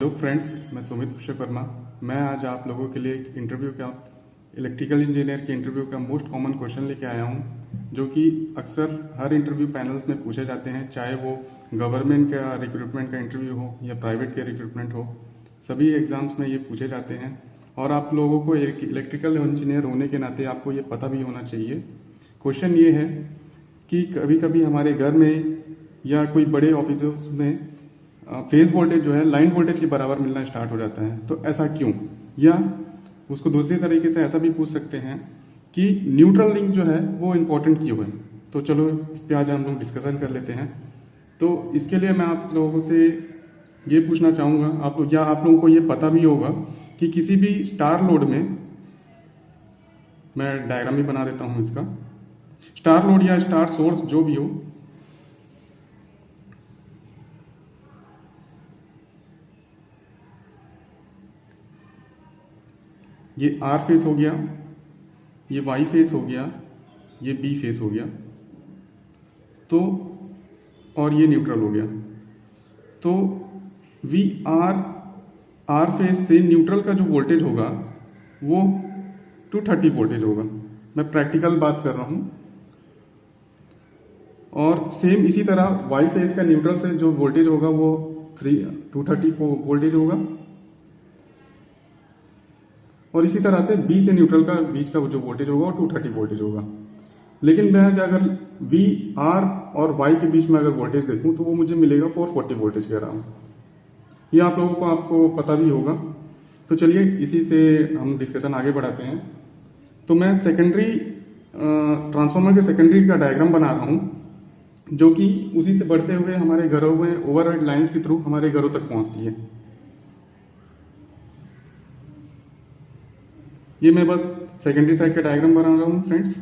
Hello friends, मैं सुमित विश्वकर्मा। मैं आज आप लोगों के लिए एक इंटरव्यू का इलेक्ट्रिकल इंजीनियर के इंटरव्यू का मोस्ट कॉमन क्वेश्चन लेके आया हूं, जो कि अक्सर हर इंटरव्यू पैनल्स में पूछे जाते हैं, चाहे वो गवर्नमेंट का रिक्रूटमेंट का इंटरव्यू हो या प्राइवेट के रिक्रूटमेंट हो। सभी एग्जाम्स में ये पूछे जाते हैं और आप लोगों को एक इलेक्ट्रिकल इंजीनियर होने के नाते आपको ये पता भी होना चाहिए। क्वेश्चन ये है कि कभी कभी हमारे घर में या कोई बड़े ऑफिस में फेज वोल्टेज जो है लाइन वोल्टेज के बराबर मिलना स्टार्ट हो जाता है, तो ऐसा क्यों? या उसको दूसरी तरीके से ऐसा भी पूछ सकते हैं कि न्यूट्रल लिंक जो है वो इम्पोर्टेंट क्यों है। तो चलो इस पे आज हम लोग डिस्कशन कर लेते हैं। तो इसके लिए मैं आप लोगों से ये पूछना चाहूँगा, आप लोगों को ये पता भी होगा कि किसी भी स्टार लोड में, मैं डायग्राम भी बना देता हूँ इसका, स्टार लोड या स्टार सोर्स जो भी हो, ये आर फेस हो गया, ये वाई फेस हो गया, ये बी फेस हो गया, तो और ये न्यूट्रल हो गया। तो वी आर फेस से न्यूट्रल का जो वोल्टेज होगा वो 230 वोल्टेज होगा। मैं प्रैक्टिकल बात कर रहा हूं। और सेम इसी तरह वाई फेस का न्यूट्रल से जो वोल्टेज होगा वो 230 वोल्टेज होगा, और इसी तरह से बी से न्यूट्रल का बीच का जो वोल्टेज होगा वो 230 वोल्टेज होगा। लेकिन मैं अगर वी आर और वाई के बीच में अगर वोल्टेज देखूं तो वो मुझे मिलेगा 440 वोल्टेज के अराउंड। ये आप लोगों को आपको पता भी होगा। तो चलिए इसी से हम डिस्कशन आगे बढ़ाते हैं। तो मैं सेकेंडरी ट्रांसफार्मर के सेकेंडरी का डायग्राम बना रहा हूँ, जो कि उसी से बढ़ते हुए हमारे घरों में ओवरहेड लाइंस के थ्रू हमारे घरों तक पहुंचती है। ये मैं बस सेकेंडरी साइड का डायग्राम बना रहा हूँ फ्रेंड्स।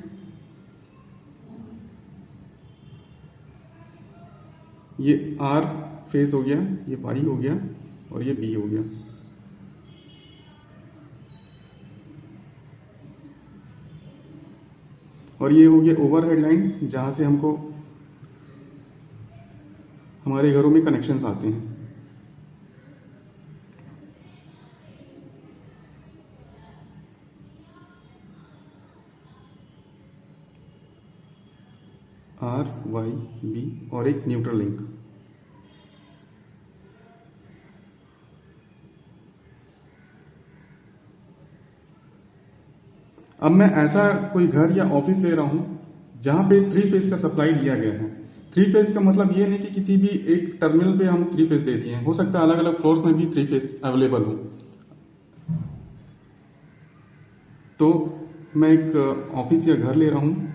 ये आर फेस हो गया, ये वाई हो गया और ये बी हो गया। और ये हो गया ओवरहेड लाइन, जहां से हमको हमारे घरों में कनेक्शंस आते हैं। आर वाई बी और एक न्यूट्रल लिंक। अब मैं ऐसा कोई घर या ऑफिस ले रहा हूं जहां पे 3 फेज का सप्लाई लिया गया है। 3 फेज का मतलब ये नहीं कि किसी भी एक टर्मिनल पे हम 3 फेज दे दिए हैं, हो सकता है अलग अलग फ्लोर्स में भी 3 फेज अवेलेबल हो। तो मैं एक ऑफिस या घर ले रहा हूं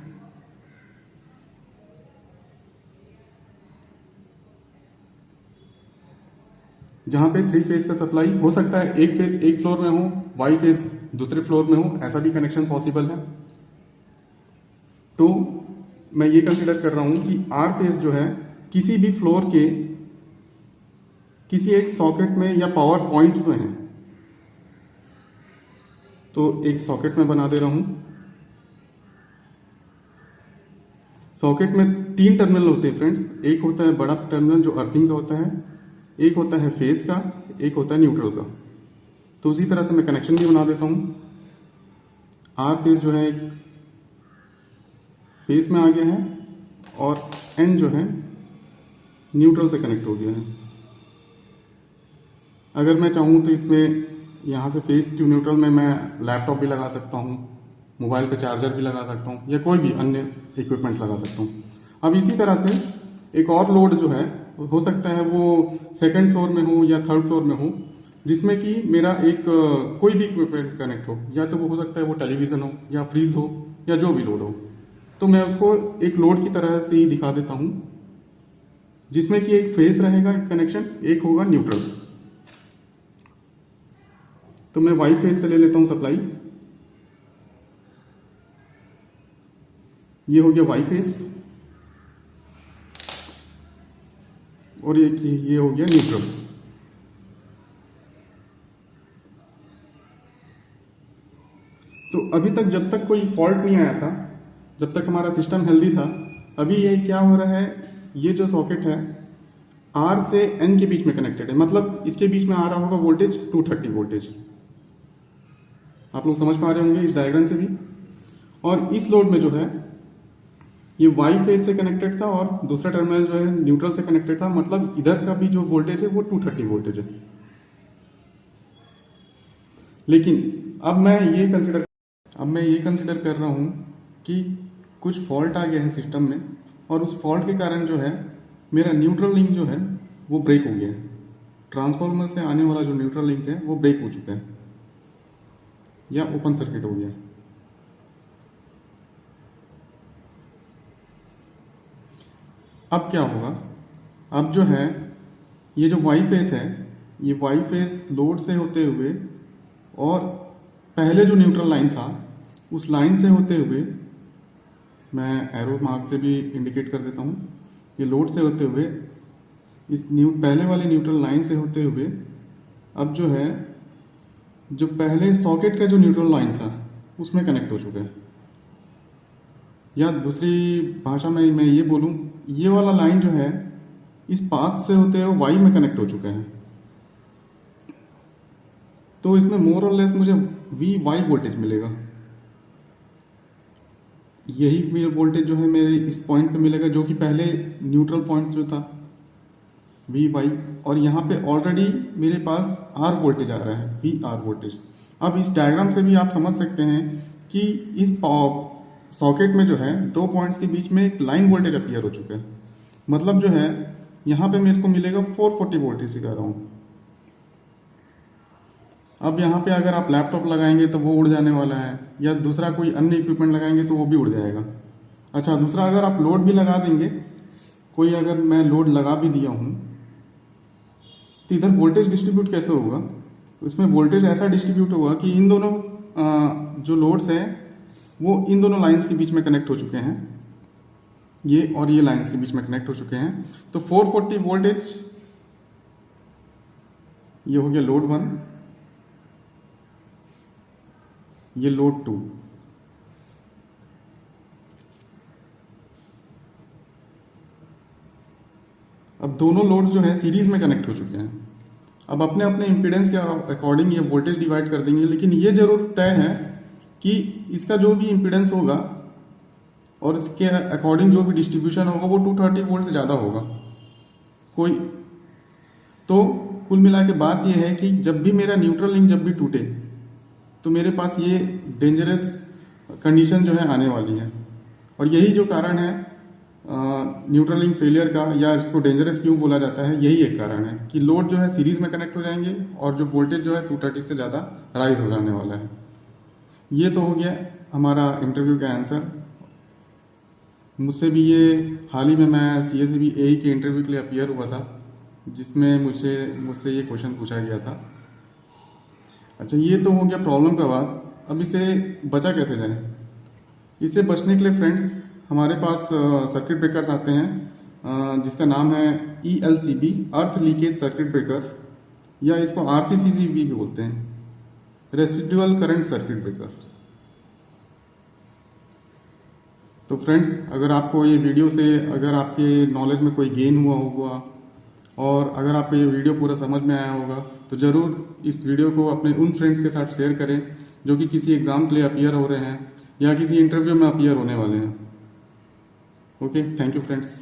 जहां पे 3 फेज का सप्लाई हो सकता है, एक फेज एक फ्लोर में हो, वाई फेज दूसरे फ्लोर में हो, ऐसा भी कनेक्शन पॉसिबल है। तो मैं ये कंसिडर कर रहा हूं कि आर फेज जो है किसी भी फ्लोर के किसी एक सॉकेट में या पावर पॉइंट में है। तो एक सॉकेट में बना दे रहा हूं। सॉकेट में 3 टर्मिनल होते हैं फ्रेंड्स। एक होता है बड़ा टर्मिनल जो अर्थिंग का होता है, एक होता है फेज का, एक होता है न्यूट्रल का। तो उसी तरह से मैं कनेक्शन भी बना देता हूं। आर फेज जो है फेज में आ गया है और एन जो है न्यूट्रल से कनेक्ट हो गया है। अगर मैं चाहूं तो इसमें यहां से फेज टू न्यूट्रल में मैं लैपटॉप भी लगा सकता हूं, मोबाइल पे चार्जर भी लगा सकता हूं, या कोई भी अन्य इक्विपमेंट्स लगा सकता हूं। अब इसी तरह से एक और लोड जो है हो सकता है वो सेकंड फ्लोर में हो या थर्ड फ्लोर में हो, जिसमें कि मेरा एक कोई भी इक्विपमेंट कनेक्ट हो, या तो वो हो सकता है वो टेलीविजन हो या फ्रीज हो या जो भी लोड हो। तो मैं उसको एक लोड की तरह से ही दिखा देता हूं, जिसमें कि एक फेज रहेगा, एक कनेक्शन, एक होगा न्यूट्रल। तो मैं वाई फेज से ले लेता हूं सप्लाई। ये हो गया वाई फेज और ये हो गया न्यूट्रल। तो अभी तक जब तक कोई फॉल्ट नहीं आया था, जब तक हमारा सिस्टम हेल्दी था, अभी ये क्या हो रहा है, ये जो सॉकेट है R से N के बीच में कनेक्टेड है, मतलब इसके बीच में आ रहा होगा वोल्टेज 230 वोल्टेज। आप लोग समझ पा रहे होंगे इस डायग्राम से भी। और इस लोड में जो है ये वाई फेज से कनेक्टेड था और दूसरा टर्मिनल जो है न्यूट्रल से कनेक्टेड था, मतलब इधर का भी जो वोल्टेज है वो 230 वोल्टेज है। लेकिन अब मैं ये कंसिडर कर रहा हूं कि कुछ फॉल्ट आ गया है सिस्टम में, और उस फॉल्ट के कारण जो है मेरा न्यूट्रल लिंक जो है वो ब्रेक हो गया है। ट्रांसफार्मर से आने वाला जो न्यूट्रल लिंक है वो ब्रेक हो चुका है या ओपन सर्किट हो गया। अब क्या होगा, अब जो है ये जो वाई फेस है, ये वाई फेस लोड से होते हुए और पहले जो न्यूट्रल लाइन था उस लाइन से होते हुए, मैं एरो मार्क से भी इंडिकेट कर देता हूँ, ये लोड से होते हुए इस पहले वाले न्यूट्रल लाइन से होते हुए अब जो है जो पहले सॉकेट का जो न्यूट्रल लाइन था उसमें कनेक्ट हो चुका है। या दूसरी भाषा में मैं ये बोलूँ, ये वाला लाइन जो है इस पाथ से होते हुए वाई में कनेक्ट हो चुका है। तो इसमें मोर और लेस मुझे वी वाई वोल्टेज मिलेगा। यही वोल्टेज जो है मेरे इस पॉइंट पे मिलेगा जो कि पहले न्यूट्रल पॉइंट जो था वी वाई, और यहाँ पे ऑलरेडी मेरे पास आर वोल्टेज आ रहा है, वी आर वोल्टेज। अब इस डायग्राम से भी आप समझ सकते हैं कि इस सॉकेट में जो है दो पॉइंट्स के बीच में एक लाइन वोल्टेज अपीयर हो चुका है, मतलब जो है यहाँ पे मेरे को मिलेगा 440 वोल्टेज सिखा रहा हूँ। अब यहाँ पे अगर आप लैपटॉप लगाएंगे तो वो उड़ जाने वाला है, या दूसरा कोई अन्य इक्विपमेंट लगाएंगे तो वो भी उड़ जाएगा। अच्छा, दूसरा अगर आप लोड भी लगा देंगे, कोई अगर मैं लोड लगा भी दिया हूँ तो इधर वोल्टेज डिस्ट्रीब्यूट कैसे होगा, इसमें वोल्टेज ऐसा डिस्ट्रीब्यूट होगा कि इन दोनों जो लोड्स हैं वो इन दोनों लाइंस के बीच में कनेक्ट हो चुके हैं, ये और ये लाइंस के बीच में कनेक्ट हो चुके हैं। तो 440 वोल्टेज ये हो गया लोड 1, ये लोड 2। अब दोनों लोड जो है सीरीज में कनेक्ट हो चुके हैं। अब अपने अपने इम्पीडेंस के अकॉर्डिंग ये वोल्टेज डिवाइड कर देंगे, लेकिन ये जरूर तय है कि इसका जो भी इम्पीडेंस होगा और इसके अकॉर्डिंग जो भी डिस्ट्रीब्यूशन होगा वो 230 वोल्ट से ज़्यादा होगा कोई। तो कुल मिला के बात ये है कि जब भी मेरा न्यूट्रल लिंक जब भी टूटे तो मेरे पास ये डेंजरस कंडीशन जो है आने वाली है। और यही जो कारण है न्यूट्रल लिंक फेलियर का, या इसको डेंजरस क्यों बोला जाता है, यही एक कारण है कि लोड जो है सीरीज में कनेक्ट हो जाएंगे और जो वोल्टेज जो है 230 से ज़्यादा राइज हो जाने वाला है। ये तो हो गया हमारा इंटरव्यू का आंसर। मुझसे भी ये हाल ही में मैं CSEB AE के इंटरव्यू के लिए अपीयर हुआ था, जिसमें मुझसे ये क्वेश्चन पूछा गया था। अच्छा, ये तो हो गया प्रॉब्लम का बात। अब इसे बचा कैसे जाए? इससे बचने के लिए फ्रेंड्स हमारे पास सर्किट ब्रेकर्स आते हैं जिसका नाम है ELCB, अर्थ लीकेज सर्किट ब्रेकर, या इसको RCCB भी बोलते हैं, रेसिडुअल करंट सर्किट ब्रेकर। तो फ्रेंड्स, अगर आपको ये वीडियो से अगर आपके नॉलेज में कोई गेन हुआ होगा और अगर आपको ये वीडियो पूरा समझ में आया होगा तो ज़रूर इस वीडियो को अपने उन फ्रेंड्स के साथ शेयर करें जो कि किसी एग्ज़ाम के लिए अपीयर हो रहे हैं या किसी इंटरव्यू में अपीयर होने वाले हैं। Okay, thank you friends.